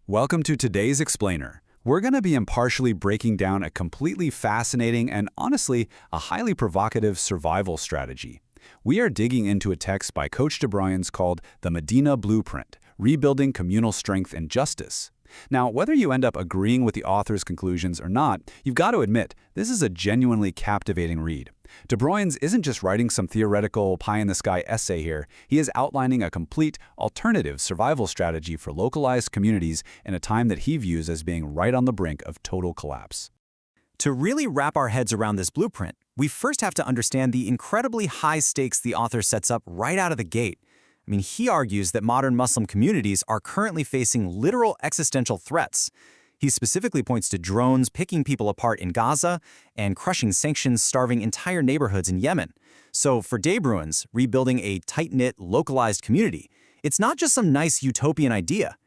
Welcome to today's Explainer. We're going to be impartially breaking down a completely fascinating and honestly, a highly provocative survival strategy. We are digging into a text by Coach De Bruyne's called The Madina Blueprint, Rebuilding Communal Strength and Justice. Now, whether you end up agreeing with the author's conclusions or not, you've got to admit, this is a genuinely captivating read. De Bruyne's isn't just writing some theoretical pie-in-the-sky essay here, he is outlining a complete, alternative survival strategy for localized communities in a time that he views as being right on the brink of total collapse. To really wrap our heads around this blueprint, we first have to understand the incredibly high stakes the author sets up right out of the gate. He argues that modern Muslim communities are currently facing literal existential threats. He specifically points to drones picking people apart in Gaza and crushing sanctions starving entire neighborhoods in Yemen. So for De Bruyne's, rebuilding a tight-knit, localized community, it's not just some nice utopian idea.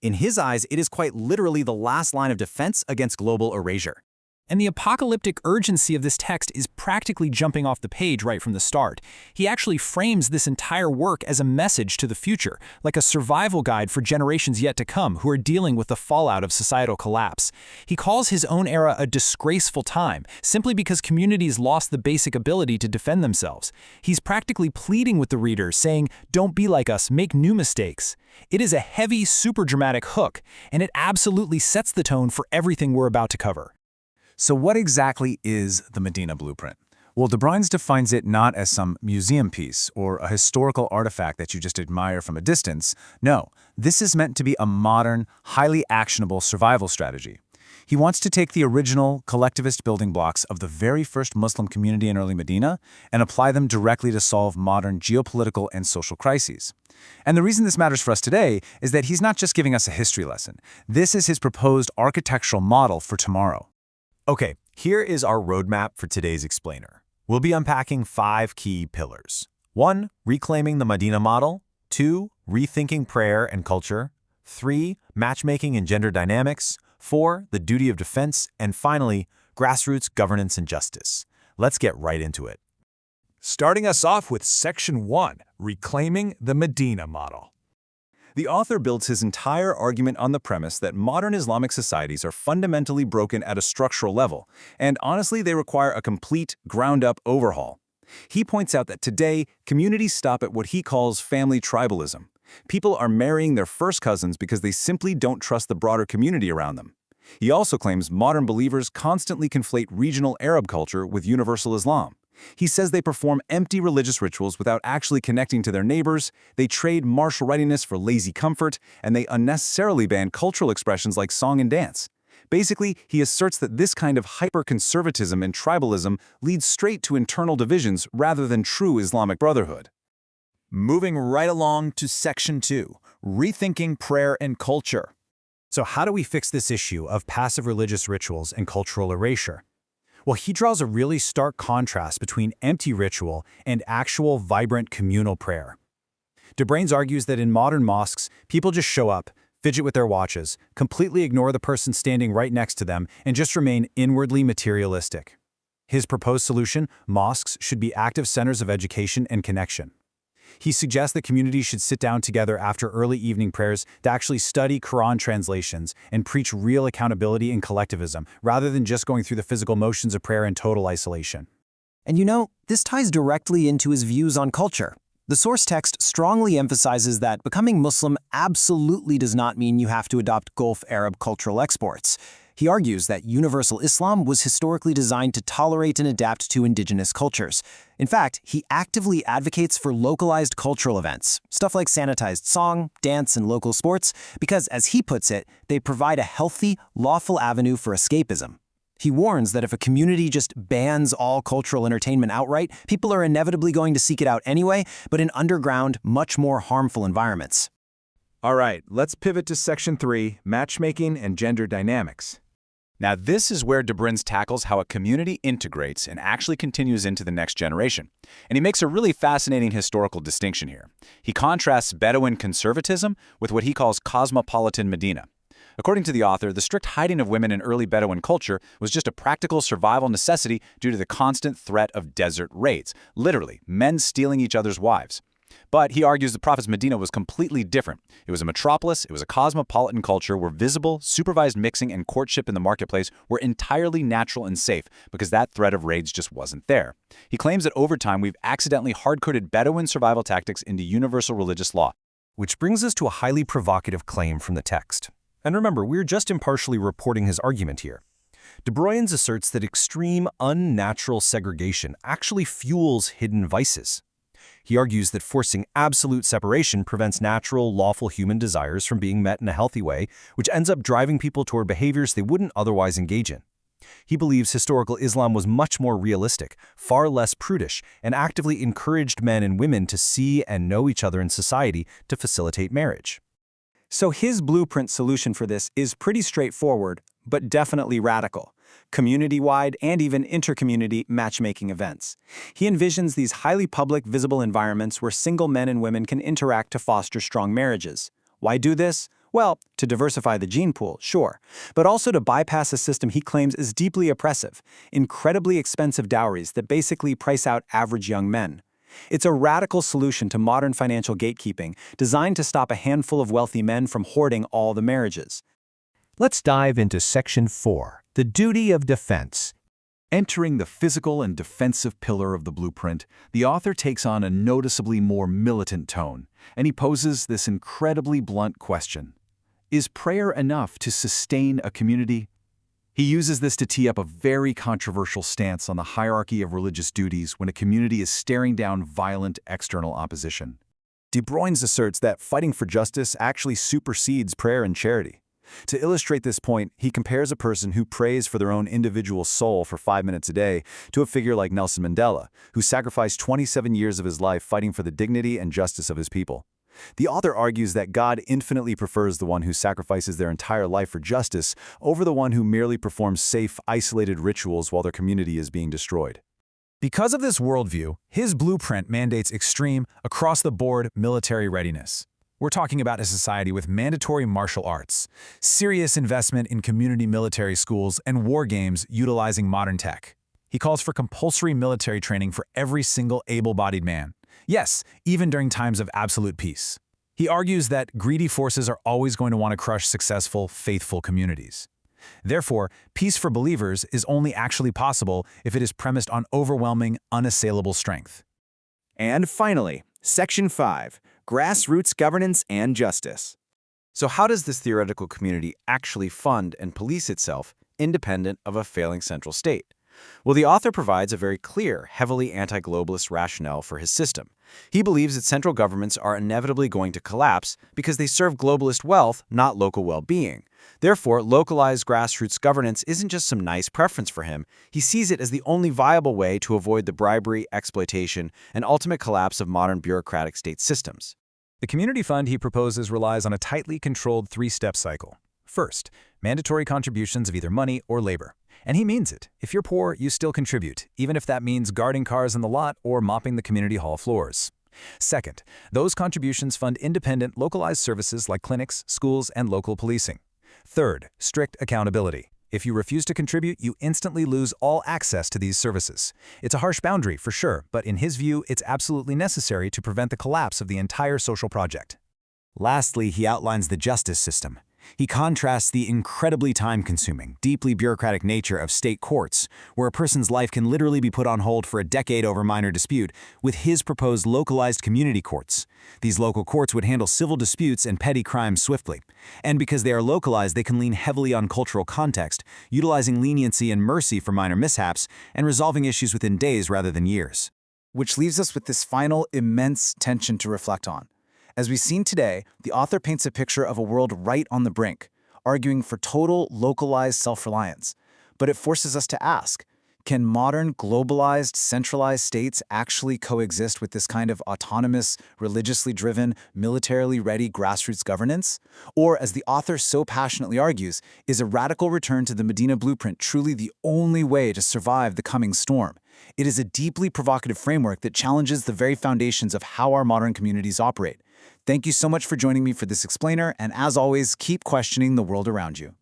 In his eyes, it is quite literally the last line of defense against global erasure. And the apocalyptic urgency of this text is practically jumping off the page right from the start. He actually frames this entire work as a message to the future, like a survival guide for generations yet to come who are dealing with the fallout of societal collapse. He calls his own era a disgraceful time, simply because communities lost the basic ability to defend themselves. He's practically pleading with the reader, saying, "Don't be like us, make new mistakes." It is a heavy, super dramatic hook, and it absolutely sets the tone for everything we're about to cover. So what exactly is the Madina Blueprint? Well, De Bruyne's defines it not as some museum piece or a historical artifact that you just admire from a distance. No, this is meant to be a modern, highly actionable survival strategy. He wants to take the original collectivist building blocks of the very first Muslim community in early Medina and apply them directly to solve modern geopolitical and social crises. And the reason this matters for us today is that he's not just giving us a history lesson. This is his proposed architectural model for tomorrow. Okay, here is our roadmap for today's Explainer. We'll be unpacking 5 key pillars. 1. Reclaiming the Madina model. 2. Rethinking prayer and culture. 3. Matchmaking and gender dynamics. 4. The duty of defense. And finally, grassroots governance and justice. Let's get right into it. Starting us off with Section 1, Reclaiming the Madina model. The author builds his entire argument on the premise that modern Islamic societies are fundamentally broken at a structural level, and honestly, they require a complete, ground-up overhaul. He points out that today, communities stop at what he calls family tribalism. People are marrying their first cousins because they simply don't trust the broader community around them. He also claims modern believers constantly conflate regional Arab culture with universal Islam. He says they perform empty religious rituals without actually connecting to their neighbors, they trade martial readiness for lazy comfort, and they unnecessarily ban cultural expressions like song and dance. Basically, he asserts that this kind of hyper-conservatism and tribalism leads straight to internal divisions rather than true Islamic brotherhood. Moving right along to Section 2, Rethinking Prayer and Culture. So how do we fix this issue of passive religious rituals and cultural erasure? Well, he draws a really stark contrast between empty ritual and actual vibrant communal prayer. De Bruyne argues that in modern mosques, people just show up, fidget with their watches, completely ignore the person standing right next to them, and just remain inwardly materialistic. His proposed solution, mosques should be active centers of education and connection. He suggests that communities should sit down together after early evening prayers to actually study Quran translations and preach real accountability and collectivism, rather than just going through the physical motions of prayer in total isolation. And this ties directly into his views on culture. The source text strongly emphasizes that becoming Muslim absolutely does not mean you have to adopt Gulf Arab cultural exports. He argues that universal Islam was historically designed to tolerate and adapt to indigenous cultures. In fact, he actively advocates for localized cultural events, stuff like sanitized song, dance, and local sports, because, as he puts it, they provide a healthy, lawful avenue for escapism. He warns that if a community just bans all cultural entertainment outright, people are inevitably going to seek it out anyway, but in underground, much more harmful environments. All right, let's pivot to Section 3, Matchmaking and Gender Dynamics. Now, this is where De Bruyne tackles how a community integrates and actually continues into the next generation. And he makes a really fascinating historical distinction here. He contrasts Bedouin conservatism with what he calls cosmopolitan Medina. According to the author, the strict hiding of women in early Bedouin culture was just a practical survival necessity due to the constant threat of desert raids, literally, men stealing each other's wives. But he argues the Prophet's Medina was completely different. It was a metropolis, it was a cosmopolitan culture where visible, supervised mixing and courtship in the marketplace were entirely natural and safe because that threat of raids just wasn't there. He claims that over time we've accidentally hard-coded Bedouin survival tactics into universal religious law. Which brings us to a highly provocative claim from the text. And remember, we're just impartially reporting his argument here. De Bruyne asserts that extreme, unnatural segregation actually fuels hidden vices. He argues that forcing absolute separation prevents natural, lawful human desires from being met in a healthy way, which ends up driving people toward behaviors they wouldn't otherwise engage in. He believes historical Islam was much more realistic, far less prudish, and actively encouraged men and women to see and know each other in society to facilitate marriage. So his blueprint solution for this is pretty straightforward, but definitely radical. Community-wide and even intercommunity matchmaking events. He envisions these highly public, visible environments where single men and women can interact to foster strong marriages. Why do this? Well, to diversify the gene pool, sure, but also to bypass a system he claims is deeply oppressive, incredibly expensive dowries that basically price out average young men. It's a radical solution to modern financial gatekeeping, designed to stop a handful of wealthy men from hoarding all the marriages. Let's dive into Section 4, the duty of defense. Entering the physical and defensive pillar of the blueprint, the author takes on a noticeably more militant tone, and he poses this incredibly blunt question. Is prayer enough to sustain a community? He uses this to tee up a very controversial stance on the hierarchy of religious duties when a community is staring down violent external opposition. De Bruyne asserts that fighting for justice actually supersedes prayer and charity. To illustrate this point, he compares a person who prays for their own individual soul for 5 minutes a day to a figure like Nelson Mandela, who sacrificed 27 years of his life fighting for the dignity and justice of his people. The author argues that God infinitely prefers the one who sacrifices their entire life for justice over the one who merely performs safe, isolated rituals while their community is being destroyed. Because of this worldview, his blueprint mandates extreme, across-the-board military readiness. We're talking about a society with mandatory martial arts, serious investment in community military schools, and war games utilizing modern tech. He calls for compulsory military training for every single able-bodied man. Yes, even during times of absolute peace. He argues that greedy forces are always going to want to crush successful, faithful communities. Therefore, peace for believers is only actually possible if it is premised on overwhelming, unassailable strength. And finally, Section 5, Grassroots Governance and Justice. So how does this theoretical community actually fund and police itself independent of a failing central state? Well, the author provides a very clear, heavily anti-globalist rationale for his system. He believes that central governments are inevitably going to collapse because they serve globalist wealth, not local well-being. Therefore, localized grassroots governance isn't just some nice preference for him. He sees it as the only viable way to avoid the bribery, exploitation, and ultimate collapse of modern bureaucratic state systems. The community fund he proposes relies on a tightly controlled three-step cycle. First, mandatory contributions of either money or labor. And he means it. If you're poor, you still contribute, even if that means guarding cars in the lot or mopping the community hall floors. Second, those contributions fund independent, localized services like clinics, schools, and local policing. Third, strict accountability. If you refuse to contribute, you instantly lose all access to these services. It's a harsh boundary, for sure, but in his view, it's absolutely necessary to prevent the collapse of the entire social project. Lastly, he outlines the justice system. He contrasts the incredibly time-consuming, deeply bureaucratic nature of state courts, where a person's life can literally be put on hold for a decade over minor dispute, with his proposed localized community courts. These local courts would handle civil disputes and petty crimes swiftly. And because they are localized, they can lean heavily on cultural context, utilizing leniency and mercy for minor mishaps, and resolving issues within days rather than years. Which leaves us with this final immense tension to reflect on. As we've seen today, the author paints a picture of a world right on the brink, arguing for total, localized self-reliance. But it forces us to ask, can modern, globalized, centralized states actually coexist with this kind of autonomous, religiously driven, militarily ready grassroots governance? Or, as the author so passionately argues, is a radical return to the Madina Blueprint truly the only way to survive the coming storm? It is a deeply provocative framework that challenges the very foundations of how our modern communities operate. Thank you so much for joining me for this explainer, and as always, keep questioning the world around you.